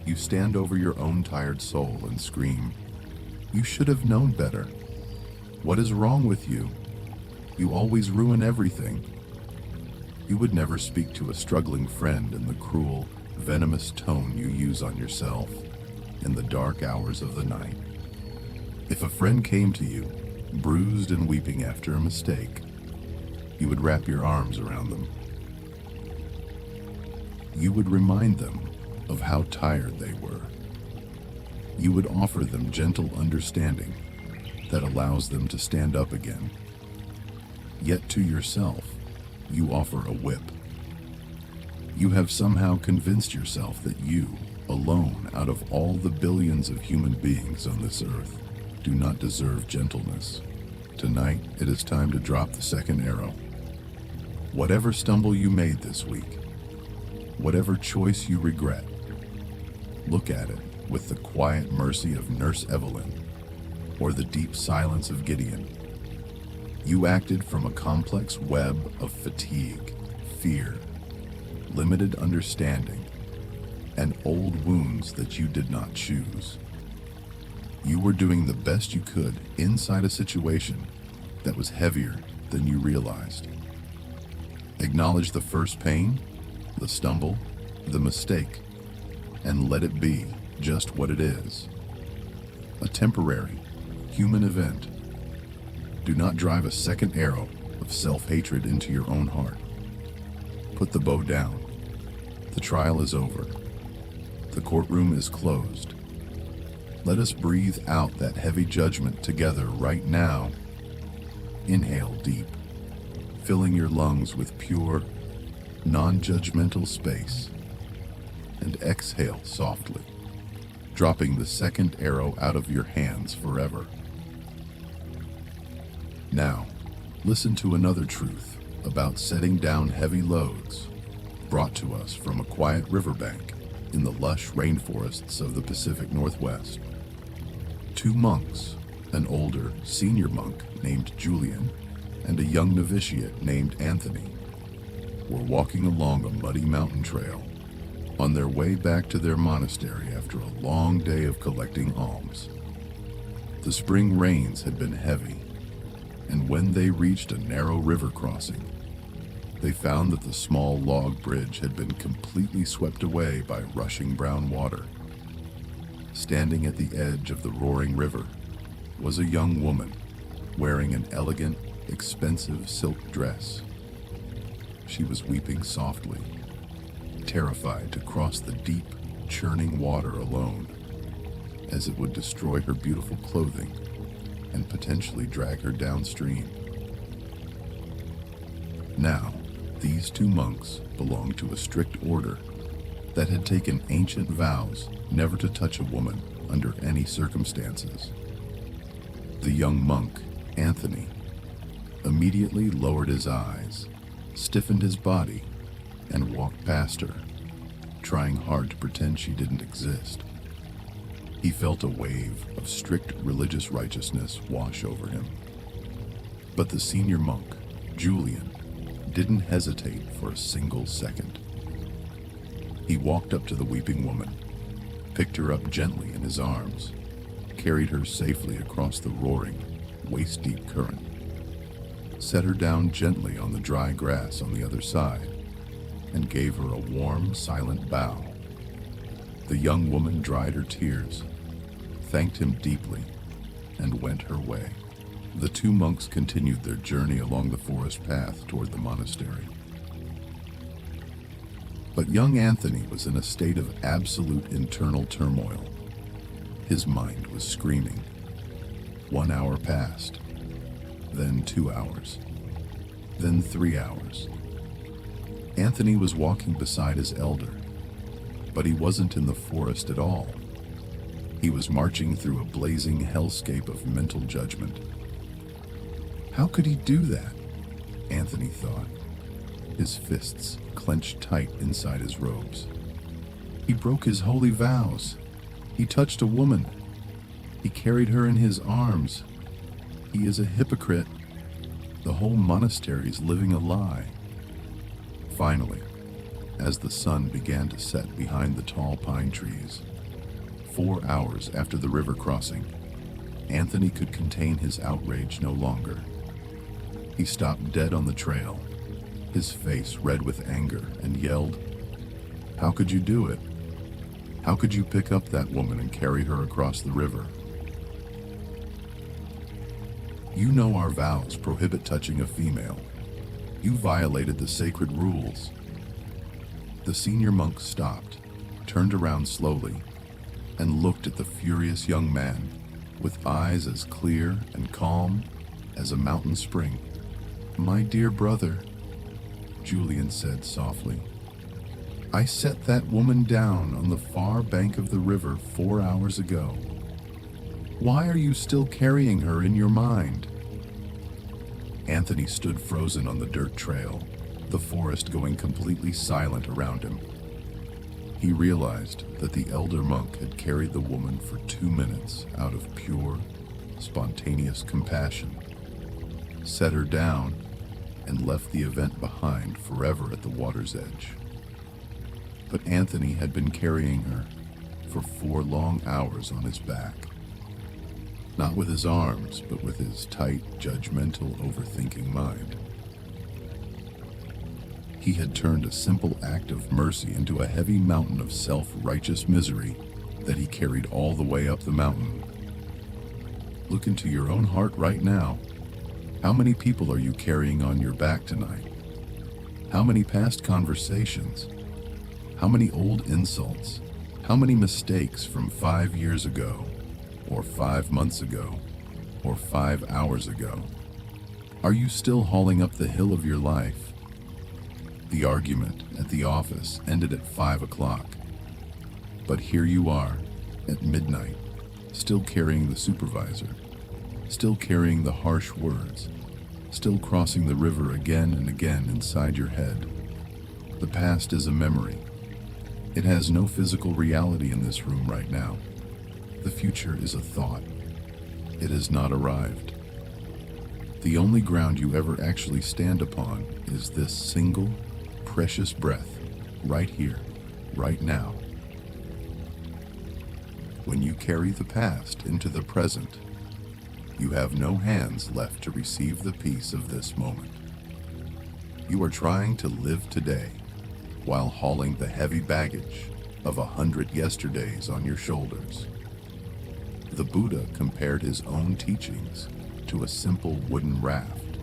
You stand over your own tired soul and scream, "You should have known better. What is wrong with you? You always ruin everything." You would never speak to a struggling friend in the cruel, venomous tone you use on yourself in the dark hours of the night. If a friend came to you, bruised and weeping after a mistake, you would wrap your arms around them. You would remind them of how tired they were. You would offer them gentle understanding that allows them to stand up again. Yet to yourself, you offer a whip. You have somehow convinced yourself that you, alone out of all the billions of human beings on this earth, do not deserve gentleness. Tonight, it is time to drop the second arrow. Whatever stumble you made this week, whatever choice you regret, look at it with the quiet mercy of Nurse Evelyn or the deep silence of Gideon. You acted from a complex web of fatigue, fear, limited understanding, and old wounds that you did not choose. You were doing the best you could inside a situation that was heavier than you realized. Acknowledge the first pain, the stumble, the mistake, and let it be just what it is. A temporary, human event. Do not drive a second arrow of self-hatred into your own heart. Put the bow down. The trial is over. The courtroom is closed. Let us breathe out that heavy judgment together right now. Inhale deep, filling your lungs with pure, non-judgmental space. And exhale softly, dropping the second arrow out of your hands forever. Now, listen to another truth about setting down heavy loads, brought to us from a quiet riverbank in the lush rainforests of the Pacific Northwest. Two monks, an older senior monk named Julian and a young novitiate named Anthony, were walking along a muddy mountain trail on their way back to their monastery after a long day of collecting alms. The spring rains had been heavy, and when they reached a narrow river crossing, they found that the small log bridge had been completely swept away by rushing brown water. Standing at the edge of the roaring river was a young woman wearing an elegant, expensive silk dress. She was weeping softly, terrified to cross the deep, churning water alone, as it would destroy her beautiful clothing and potentially drag her downstream. Now, these two monks belonged to a strict order that had taken ancient vows never to touch a woman under any circumstances. The young monk, Anthony, immediately lowered his eyes, stiffened his body, and walked past her, trying hard to pretend she didn't exist. He felt a wave of strict religious righteousness wash over him. But the senior monk, Julian, didn't hesitate for a single second. He walked up to the weeping woman, picked her up gently in his arms, carried her safely across the roaring, waist-deep current, set her down gently on the dry grass on the other side, and gave her a warm, silent bow. The young woman dried her tears, thanked him deeply, and went her way. The two monks continued their journey along the forest path toward the monastery. But young Anthony was in a state of absolute internal turmoil. His mind was screaming. 1 hour passed, then 2 hours, then 3 hours. Anthony was walking beside his elder, but he wasn't in the forest at all. He was marching through a blazing hellscape of mental judgment. How could he do that? Anthony thought, his fists clenched tight inside his robes. He broke his holy vows. He touched a woman. He carried her in his arms. He is a hypocrite. The whole monastery is living a lie. Finally, as the sun began to set behind the tall pine trees, 4 hours after the river crossing, Anthony could contain his outrage no longer. He stopped dead on the trail, his face red with anger, and yelled, "How could you do it? How could you pick up that woman and carry her across the river? You know our vows prohibit touching a female. You violated the sacred rules." The senior monk stopped, turned around slowly, and looked at the furious young man with eyes as clear and calm as a mountain spring. "My dear brother," Julian said softly, "I set that woman down on the far bank of the river 4 hours ago. Why are you still carrying her in your mind?" Anthony stood frozen on the dirt trail, the forest going completely silent around him. He realized that the elder monk had carried the woman for 2 minutes out of pure, spontaneous compassion, set her down, and left the event behind forever at the water's edge. But Anthony had been carrying her for 4 long hours on his back. Not with his arms, but with his tight, judgmental, overthinking mind. He had turned a simple act of mercy into a heavy mountain of self-righteous misery that he carried all the way up the mountain. Look into your own heart right now. How many people are you carrying on your back tonight? How many past conversations? How many old insults? How many mistakes from 5 years ago, or 5 months ago, or 5 hours ago? Are you still hauling up the hill of your life? The argument at the office ended at 5 o'clock. But here you are, at midnight, still carrying the supervisor, still carrying the harsh words, still crossing the river again and again inside your head. The past is a memory. It has no physical reality in this room right now. The future is a thought. It has not arrived. The only ground you ever actually stand upon is this single, precious breath, right here, right now. When you carry the past into the present, you have no hands left to receive the peace of this moment. You are trying to live today while hauling the heavy baggage of 100 yesterdays on your shoulders. The Buddha compared his own teachings to a simple wooden raft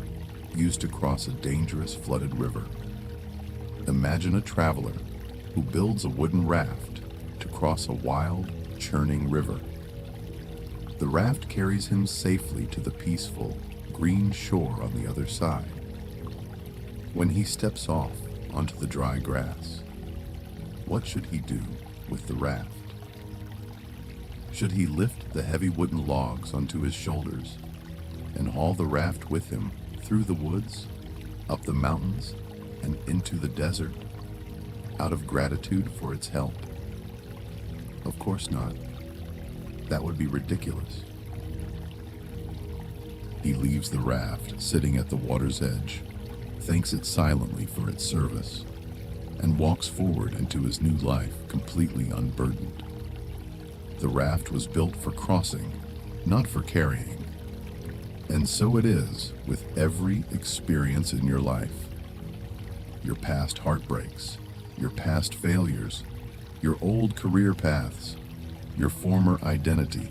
used to cross a dangerous flooded river. Imagine a traveler who builds a wooden raft to cross a wild, churning river. The raft carries him safely to the peaceful, green shore on the other side. When he steps off onto the dry grass, what should he do with the raft? Should he lift the heavy wooden logs onto his shoulders and haul the raft with him through the woods, up the mountains, and into the desert, out of gratitude for its help? Of course not. That would be ridiculous. He leaves the raft sitting at the water's edge, thanks it silently for its service, and walks forward into his new life completely unburdened. The raft was built for crossing, not for carrying. And so it is with every experience in your life. Your past heartbreaks, your past failures, your old career paths, your former identity.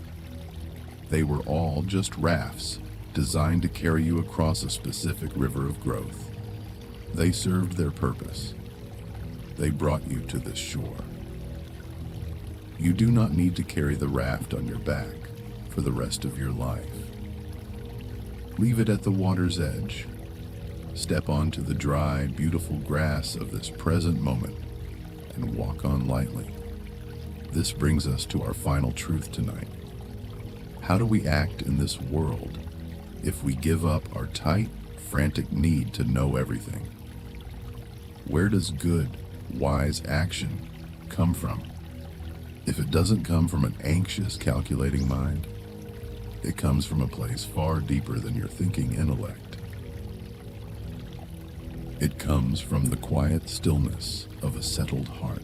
They were all just rafts designed to carry you across a specific river of growth. They served their purpose. They brought you to this shore. You do not need to carry the raft on your back for the rest of your life. Leave it at the water's edge. Step onto the dry, beautiful grass of this present moment and walk on lightly. This brings us to our final truth tonight. How do we act in this world if we give up our tight, frantic need to know everything? Where does good, wise action come from? If it doesn't come from an anxious, calculating mind, it comes from a place far deeper than your thinking intellect. It comes from the quiet stillness of a settled heart.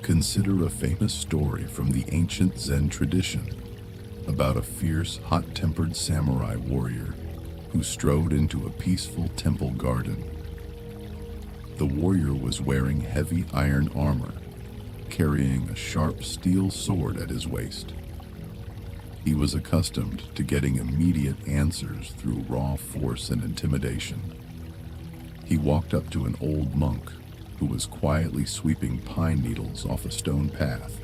Consider a famous story from the ancient Zen tradition about a fierce, hot-tempered samurai warrior who strode into a peaceful temple garden. The warrior was wearing heavy iron armor, carrying a sharp steel sword at his waist. He was accustomed to getting immediate answers through raw force and intimidation. He walked up to an old monk who was quietly sweeping pine needles off a stone path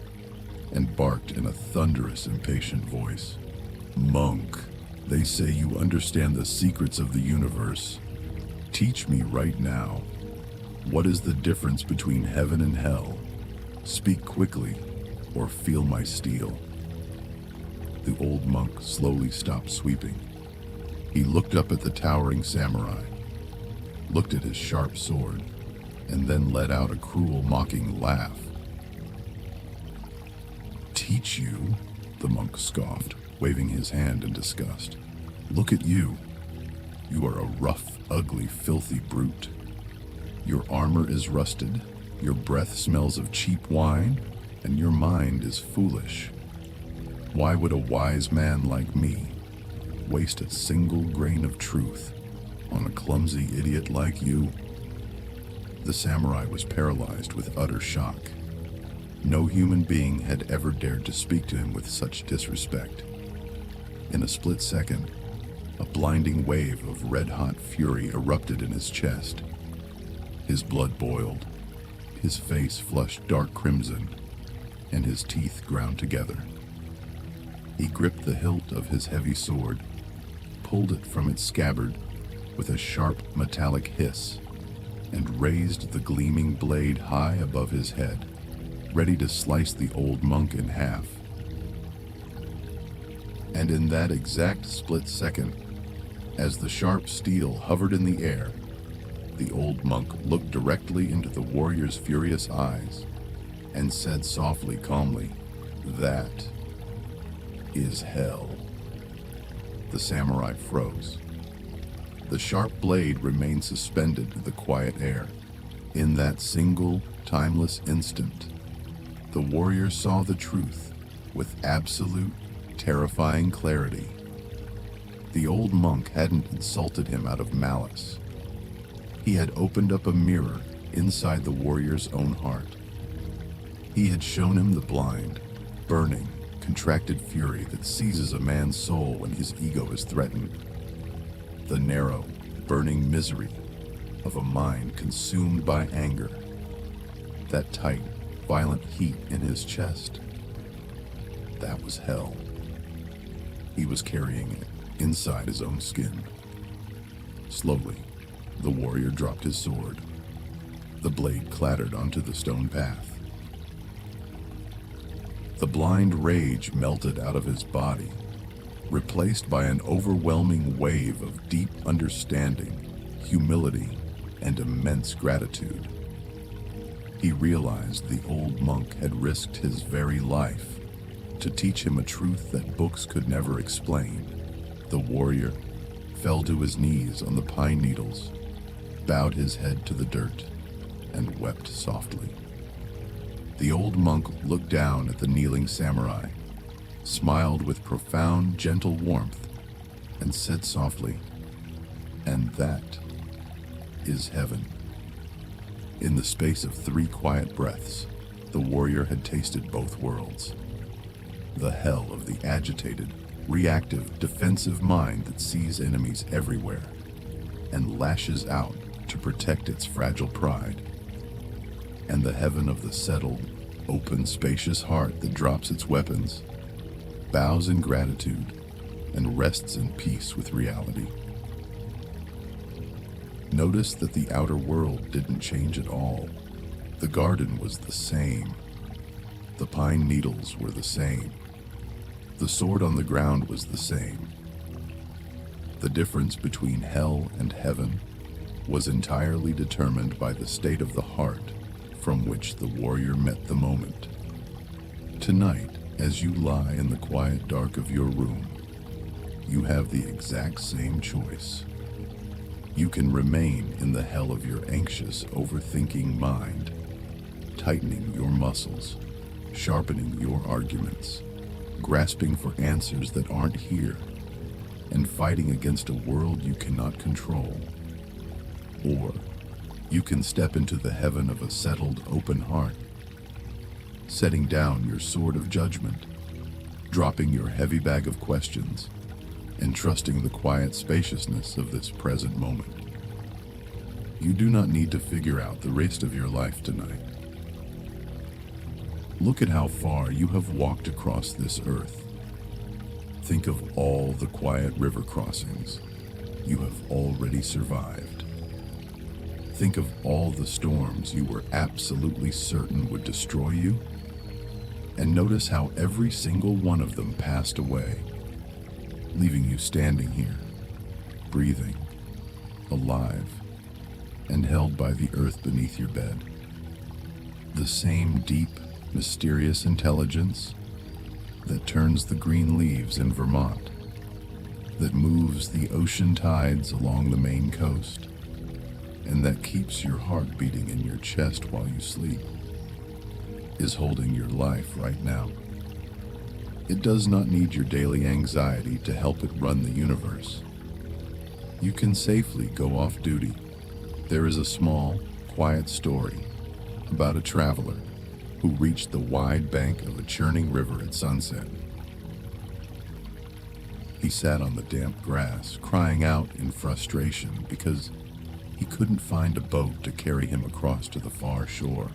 and barked in a thunderous, impatient voice. "Monk, they say you understand the secrets of the universe. Teach me right now. What is the difference between heaven and hell? Speak quickly, or feel my steel." The old monk slowly stopped sweeping. He looked up at the towering samurai, looked at his sharp sword, and then let out a cruel, mocking laugh. "Teach you?" the monk scoffed, waving his hand in disgust. "Look at you. You are a rough, ugly, filthy brute. Your armor is rusted, your breath smells of cheap wine, and your mind is foolish. Why would a wise man like me waste a single grain of truth on a clumsy idiot like you?" The samurai was paralyzed with utter shock. No human being had ever dared to speak to him with such disrespect. In a split second, a blinding wave of red-hot fury erupted in his chest. His blood boiled, his face flushed dark crimson, and his teeth ground together. He gripped the hilt of his heavy sword, pulled it from its scabbard with a sharp metallic hiss, and raised the gleaming blade high above his head, ready to slice the old monk in half. And in that exact split second, as the sharp steel hovered in the air, the old monk looked directly into the warrior's furious eyes and said softly, calmly, "That is hell." The samurai froze. The sharp blade remained suspended in the quiet air. In that single, timeless instant, the warrior saw the truth with absolute, terrifying clarity. The old monk hadn't insulted him out of malice. He had opened up a mirror inside the warrior's own heart. He had shown him the blind, burning, contracted fury that seizes a man's soul when his ego is threatened. The narrow, burning misery of a mind consumed by anger. That tight, violent heat in his chest. That was hell. He was carrying it inside his own skin. Slowly, the warrior dropped his sword. The blade clattered onto the stone path. The blind rage melted out of his body, replaced by an overwhelming wave of deep understanding, humility, and immense gratitude. He realized the old monk had risked his very life to teach him a truth that books could never explain. The warrior fell to his knees on the pine needles, bowed his head to the dirt, and wept softly. The old monk looked down at the kneeling samurai, smiled with profound, gentle warmth, and said softly, "And that is heaven." In the space of 3 quiet breaths, the warrior had tasted both worlds. The hell of the agitated, reactive, defensive mind that sees enemies everywhere and lashes out to protect its fragile pride. And the heaven of the settled, open, spacious heart that drops its weapons, bows in gratitude, and rests in peace with reality. Notice that the outer world didn't change at all. The garden was the same. The pine needles were the same. The sword on the ground was the same. The difference between hell and heaven was entirely determined by the state of the heart from which the warrior met the moment. Tonight, as you lie in the quiet dark of your room, you have the exact same choice. You can remain in the hell of your anxious, overthinking mind, tightening your muscles, sharpening your arguments, grasping for answers that aren't here, and fighting against a world you cannot control. Or you can step into the heaven of a settled, open heart, setting down your sword of judgment, dropping your heavy bag of questions, and trusting the quiet spaciousness of this present moment. You do not need to figure out the rest of your life tonight. Look at how far you have walked across this earth. Think of all the quiet river crossings you have already survived. Think of all the storms you were absolutely certain would destroy you, and notice how every single one of them passed away, leaving you standing here, breathing, alive, and held by the earth beneath your bed. The same deep, mysterious intelligence that turns the green leaves in Vermont, that moves the ocean tides along the Maine coast, and that keeps your heart beating in your chest while you sleep, is holding your life right now. It does not need your daily anxiety to help it run the universe. You can safely go off duty. There is a small, quiet story about a traveler who reached the wide bank of a churning river at sunset. He sat on the damp grass, crying out in frustration because he couldn't find a boat to carry him across to the far shore,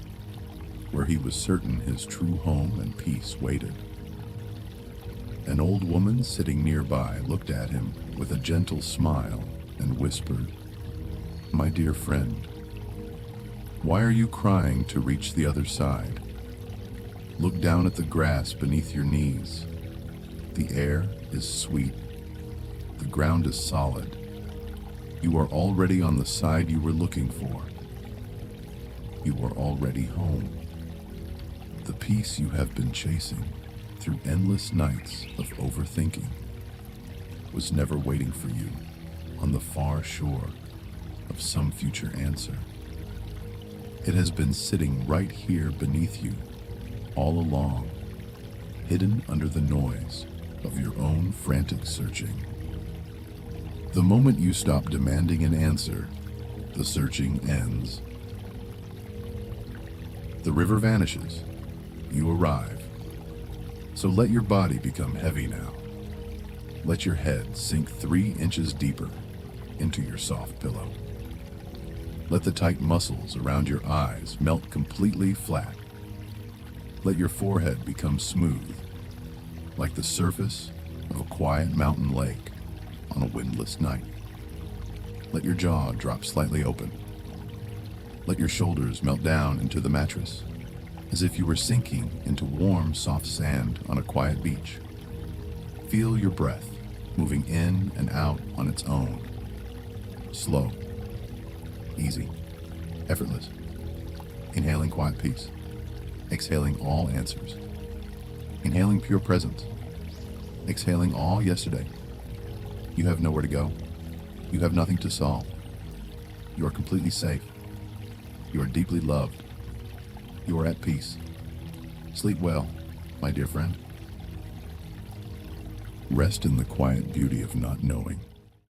where he was certain his true home and peace waited. An old woman sitting nearby looked at him with a gentle smile and whispered, "My dear friend, why are you crying to reach the other side? Look down at the grass beneath your knees. The air is sweet. The ground is solid. You are already on the side you were looking for. You are already home. The peace you have been chasing through endless nights of overthinking was never waiting for you on the far shore of some future answer. It has been sitting right here beneath you all along, hidden under the noise of your own frantic searching. The moment you stop demanding an answer, the searching ends. The river vanishes. You arrive. So let your body become heavy now. Let your head sink 3 inches deeper into your soft pillow. Let the tight muscles around your eyes melt completely flat. Let your forehead become smooth, like the surface of a quiet mountain lake on a windless night. Let your jaw drop slightly open. Let your shoulders melt down into the mattress, as if you were sinking into warm, soft sand on a quiet beach. Feel your breath moving in and out on its own. Slow, easy, effortless. Inhaling quiet peace. Exhaling all answers. Inhaling pure presence. Exhaling all yesterday. You have nowhere to go. You have nothing to solve. You are completely safe. You are deeply loved. You are at peace. Sleep well, my dear friend. Rest in the quiet beauty of not knowing.